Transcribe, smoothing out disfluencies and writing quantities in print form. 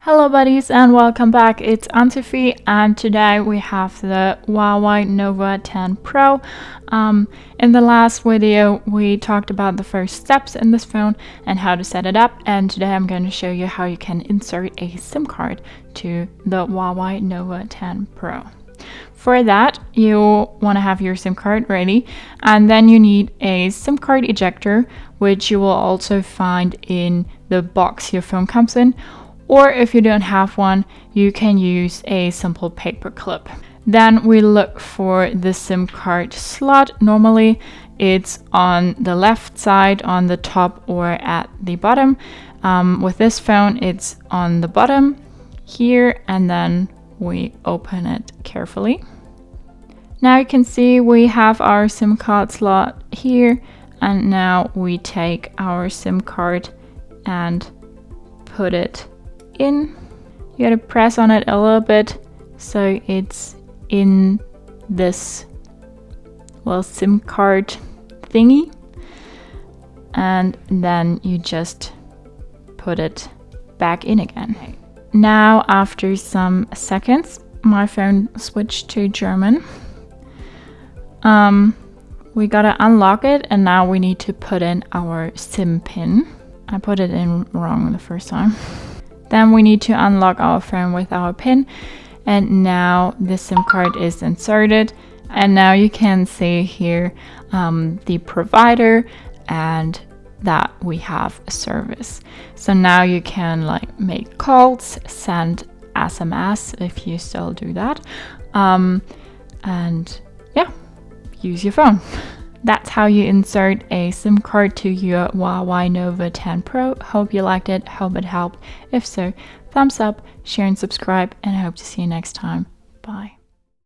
Hello buddies and welcome back. It's Antifi and today we have the HUAWEI Nova 10 Pro. In the last video we talked about the first steps in this phone and how to set it up, and today I'm going to show you how you can insert a SIM card to the HUAWEI Nova 10 Pro. For that, you want to have your SIM card ready, and then you need a SIM card ejector, which you will also find in the box your phone comes in. Or if you don't have one, you can use a simple paper clip. Then we look for the SIM card slot. Normally it's on the left side, on the top or at the bottom. With this phone, it's on the bottom here, and then we open it carefully. Now you can see we have our SIM card slot here, and now we take our SIM card and put it in. You gotta press on it a little bit so it's in this SIM card thingy, and then you just put it back in again. Now after some seconds my phone switched to German. We gotta unlock it, and now we need to put in our SIM pin. I put it in wrong the first time. Then we need to unlock our phone with our PIN, and now the SIM card is inserted, and now you can see here the provider and that we have a service. So now you can make calls, send SMS if you still do that, and yeah, use your phone. That's how you insert a SIM card to your HUAWEI Nova 10 Pro. Hope you liked it, hope it helped. If so, thumbs up, share and subscribe, and I hope to see you next time. Bye.